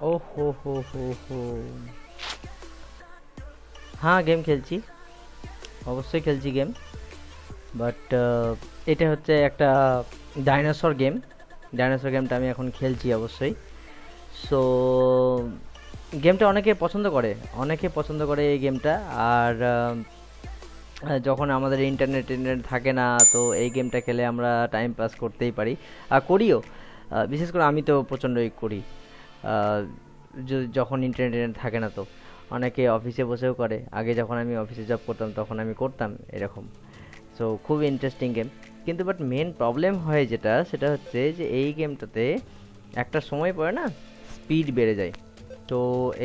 ও হো। হ্যাঁ, গেম খেলছি, অবশ্যই খেলছি গেম। বাট এটা হচ্ছে একটা ডাইনোসর গেম। ডাইনোসর গেমটা আমি এখন খেলছি অবশ্যই। সো গেমটা অনেকে পছন্দ করে, অনেকে পছন্দ করে এই গেমটা। আর যখন আমাদের ইন্টারনেট থাকে না, তো এই গেমটা খেলে আমরা টাইম পাস করতেই পারি, আর করিও। বিশেষ করে আমি তো প্রচণ্ডই করি। আহ, যখন ইন্টারনেট থাকে না, তো অনেকে অফিসে বসেও করে। আগে যখন আমি অফিসে জব করতাম তখন আমি করতাম এরকম। সো খুব ইন্টারেস্টিং গেম। কিন্তু বাট মেন প্রবলেম হয় যেটা, সেটা হচ্ছে যে এই গেমটাতে একটা সময় পরে না স্পিড বেড়ে যায়। তো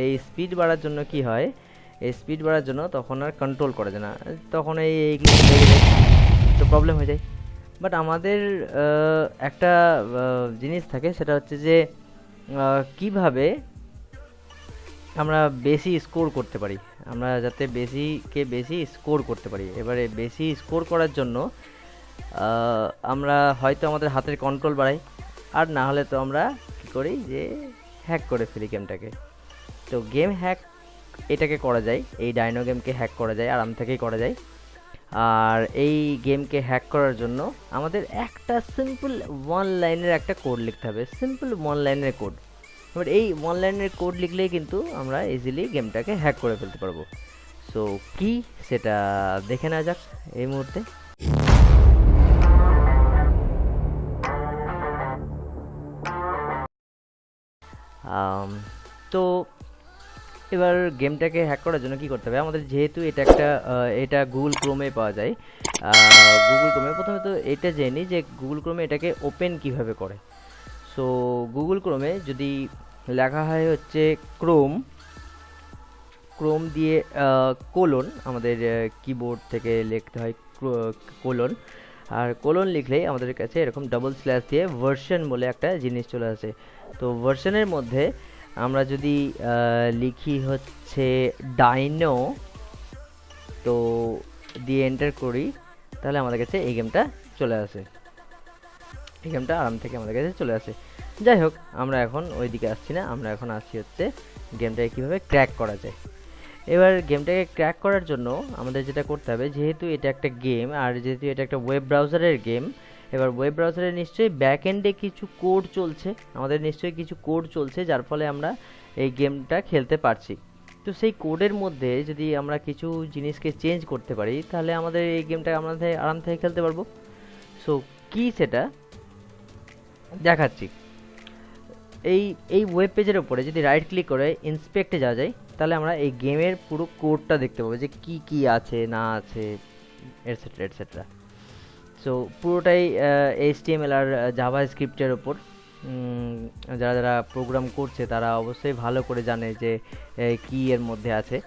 এই স্পিড বাড়ার জন্য কি হয়, এই স্পিড বাড়ার জন্য তখন আর কন্ট্রোল করা যায় না, তখন এইগুলো লেগে যায়, তো প্রবলেম হয়ে যায়। বাট আমাদের একটা জিনিস থাকে, সেটা হচ্ছে যে কিভাবে আমরা বেশি স্কোর করতে পারি, আমরা যাতে বেশি স্কোর করতে পারি। এবারে বেশি স্কোর করার জন্য আমরা হয়তো আমাদের হাতের কন্ট্রোল বাড়াই, আর না হলে তো আমরা কি করি যে হ্যাক করে ফেলি গেমটাকে। তো গেম হ্যাক এটাকে করা যায়, এই ডাইনো গেমকে হ্যাক করা যায়, আরাম থেকেই করা যায়। আর এই গেমকে হ্যাক করার জন্য আমাদের একটা সিম্পল ওয়ান লাইনের একটা কোড লিখতে হবে, সিম্পল ওয়ান লাইনের কোড। এবার এই ওয়ান লাইনের কোড লিখলেই কিন্তু আমরা ইজিলি গেমটাকে হ্যাক করে ফেলতে পারবো। সো কি, সেটা দেখে নেওয়া যাক এই মুহূর্তে। আম, তো এবার গেমটাকে হ্যাক করার জন্য কি করতে হবে আমাদের, যেহেতু এটা একটা এটা গুগল ক্রোমে পাওয়া যায়। গুগল ক্রোমে প্রথমে তো এটা জেনে নিই যে গুগল ক্রোমে এটাকে ওপেন কিভাবে করে। সো গুগল ক্রোমে যদি লেখা হয় হচ্ছে ক্রোম, ক্রোম দিয়ে কোলন, আমাদের কিবোর্ড থেকে লিখতে হয় কোলন। আর কোলন লিখলেই আমাদের কাছে এরকম ডাবল স্ল্যাশ দিয়ে ভার্সন বলে একটা জিনিস চলে আসে। তো ভার্সনের মধ্যে আমরা যদি লিখি হচ্ছে ডাইনো, তো দিয়ে এন্টার করি, তাহলে আমাদের কাছে এই গেমটা চলে আসে। এই গেমটা আরাম থেকে আমাদের কাছে চলে আসে। যাই হোক, আমরা এখন ওই দিকে আসছি না, আমরা এখন আসছি হচ্ছে গেমটাকে কীভাবে ক্র্যাক করা যায়। এবার গেমটাকে ক্র্যাক করার জন্য আমাদের যেটা করতে হবে, যেহেতু এটা একটা গেম আর যেহেতু এটা একটা ওয়েব ব্রাউজারের গেম, এবার ওয়েব ব্রাউজারে নিশ্চয়ই ব্যাক এন্ডে কিছু কোড চলছে, আমাদের নিশ্চয়ই কিছু কোড চলছে যার ফলে আমরা এই গেমটা খেলতে পারছি। তো সেই কোডের মধ্যে যদি আমরা কিছু জিনিসকে চেঞ্জ করতে পারি, তাহলে আমাদের এই গেমটা আমাদের আরাম থেকে খেলতে পারবো। সো কি সেটা দেখাচ্ছি। এই এই ওয়েব পেজের উপরে যদি রাইট ক্লিক করে ইন্সপেক্টে যাওয়া যায়, তাহলে আমরা এই গেমের পুরো কোডটা দেখতে পাবো যে কি কি আছে না আছে, এটসেট্রা এটসেট্রা। সো পুরোটাই এইচটিএমএল আর জাভা স্ক্রিপ্টের ওপর। যারা যারা প্রোগ্রাম করছে তারা অবশ্যই ভালো করে জানে যে কি এর মধ্যে আছে।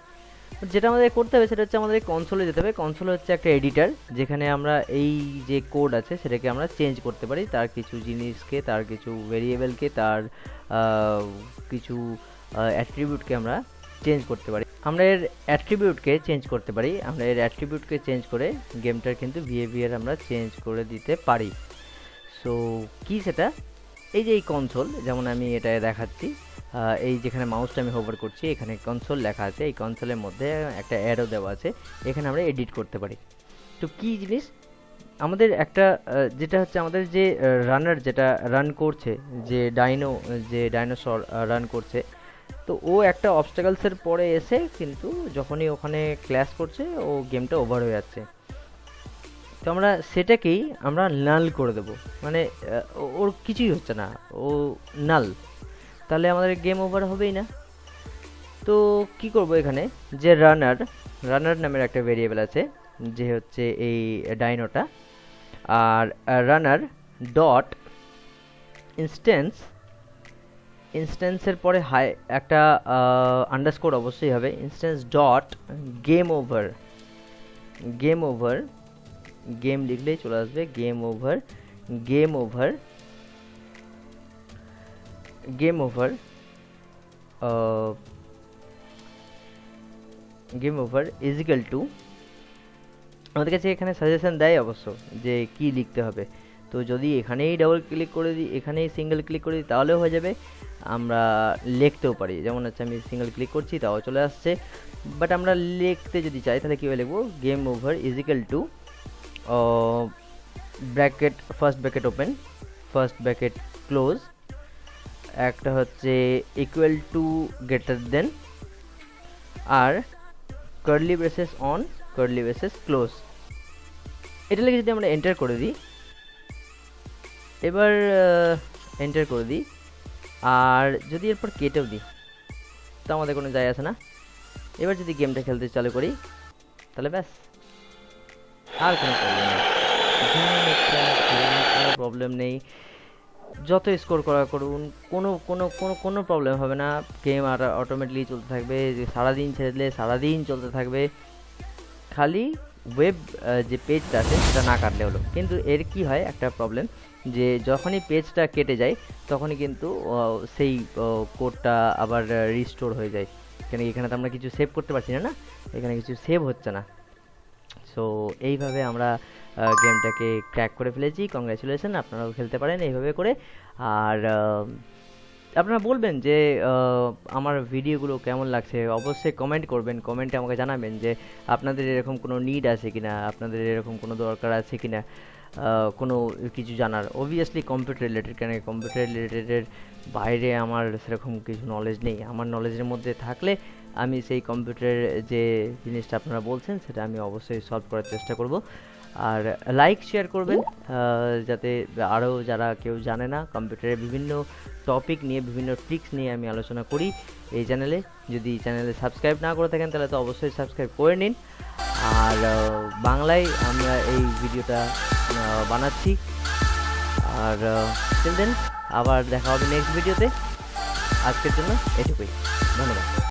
যেটা আমাদের করতে হবে সেটা হচ্ছে আমাদের কনসোলে যেতে হবে। কনসোল হচ্ছে একটা এডিটার, যেখানে আমরা এই যে কোড আছে সেটাকে আমরা চেঞ্জ করতে পারি, তার কিছু জিনিসকে, তার কিছু ভেরিয়েবলকে, তার কিছু অ্যাট্রিবিউটকে আমরা চেঞ্জ করতে পারি। আমরা এর অ্যাট্রিবিউটকে চেঞ্জ করতে পারি, আমরা এর অ্যাট্রিবিউটকে চেঞ্জ করে গেমটার কিন্তু বিহেভিয়ার আমরা চেঞ্জ করে দিতে পারি। সো কি সেটা, এই যে এই কনসোল, যেমন আমি এটা দেখাচ্ছি, এই যেখানে মাউসটা আমি হোভার করছি এখানে কনসোল লেখা আছে, এই কনসোলের মধ্যে একটা অ্যারো দেওয়া আছে, এখানে আমরা এডিট করতে পারি। তো কি জিনিস, আমাদের একটা যেটা হচ্ছে আমাদের যে রানার যেটা রান করছে, যে ডাইনো, যে ডাইনোসর রান করছে, তো ও একটা অবস্টাকলসের পরে এসে কিন্তু যখনই ওখানে ক্ল্যাশ করছে ও গেমটা ওভার হয়ে যাচ্ছে। তো আমরা সেটাকেই আমরা নাল করে দেব, মানে ওর কিছুই হচ্ছে না, ও নাল, তাহলে আমাদের গেম ওভার হবেই না। তো কি করব, এখানে যে রানার, রানার নামের একটা ভেরিয়েবল আছে, যে হচ্ছে এই ডাইনোটা, আর রানার ডট ইনস্ট্যান্স, ইনস্ট্যান্সের পরে হাই একটা আন্ডারস্কোর অবশ্যই হবে, instance dot game over, game over, game লিখলেই চলে আসবে game over, game over, game over, game over is equal to, আমাদের কাছে এখানে সাজেশন দেয় অবশ্য যে কি লিখতে হবে। তো তো যদি এখানেই ডাবল ক্লিক করে দিই, এখানেই সিঙ্গেল ক্লিক করে দিই, তাহলেও হয়ে যাবে। আমরা লিখতেও পারি, যেমন হচ্ছে আমি সিঙ্গেল ক্লিক করছি তাও চলে আসছে। বাট আমরা লিখতে যদি চাই তাহলে কীভাবে লিখবো, game over is equal to bracket, first bracket open, first bracket close, একটা হচ্ছে ইকুয়াল টু গ্রেটার দেন, আর curly braces on, curly braces close. এটা লিখে যদি আমরা এন্টার করে দিই, এবার এন্টার করে দিই, আর যদি এরপর কেটেও দিই তো আমাদের কোনো যায় আসে না। এবার যদি গেমটা খেলতে চালু করি তাহলে ব্যাস, আর কোনো প্রবলেম নেই, কোনো প্রবলেম নেই। যত স্কোর করা করুন, কোনো কোনো কোনো কোনো প্রবলেম হবে না। গেম আর অটোমেটিকলি চলতে থাকবে, যে সারাদিন ছেড়ে দিলে সারাদিন চলতে থাকবে। খালি ওয়েব যে পেজটা আছে সেটা না কাটলে হলো। কিন্তু এর কি হয় একটা প্রবলেম, যে যখনই পেজটা কেটে যায় তখনই কিন্তু সেই কোডটা আবার রিস্টোর হয়ে যায়। কেন এখানে তো আমরা কিছু সেভ করতে পারছি না, না এখানে কিছু সেভ হচ্ছে না। সো এইভাবে আমরা গেমটাকে ক্র্যাক করে ফেলেছি। কংগ্রাচুলেশন, আপনারাও খেলতে পারেন এইভাবে করে। আর আপনারা বলবেন যে আমার ভিডিওগুলো কেমন লাগছে, অবশ্যই কমেন্ট করবেন, কমেন্টে আমাকে জানাবেন যে আপনাদের এরকম কোনো নিড আছে কিনা, আপনাদের এরকম কোনো দরকার আছে কিনা কোনো কিছু জানার। অবভিয়াসলি কম্পিউটার রিলেটেড, কেন কম্পিউটার রিলেটেডের বাইরে আমার সেরকম কিছু নলেজ নেই। আমার নলেজের মধ্যে থাকলে আমি সেই কম্পিউটারের যে জিনিসটা আপনারা বলছেন সেটা আমি অবশ্যই সলভ করার চেষ্টা করব। আর লাইক শেয়ার করবেন, যাতে আরও যারা কেউ জানে না, কম্পিউটারের বিভিন্ন টপিক নিয়ে, বিভিন্ন ট্রিক্স নিয়ে আমি আলোচনা করি এই চ্যানেলে। যদি চ্যানেলে সাবস্ক্রাইব না করে থাকেন তাহলে তো অবশ্যই সাবস্ক্রাইব করে নিন। আর বাংলায় আমরা এই ভিডিওটা বানাচ্ছি। আর টিল দেন আবার দেখা হবে নেক্সট ভিডিওতে। আজকের জন্য এটুকুই, ধন্যবাদ।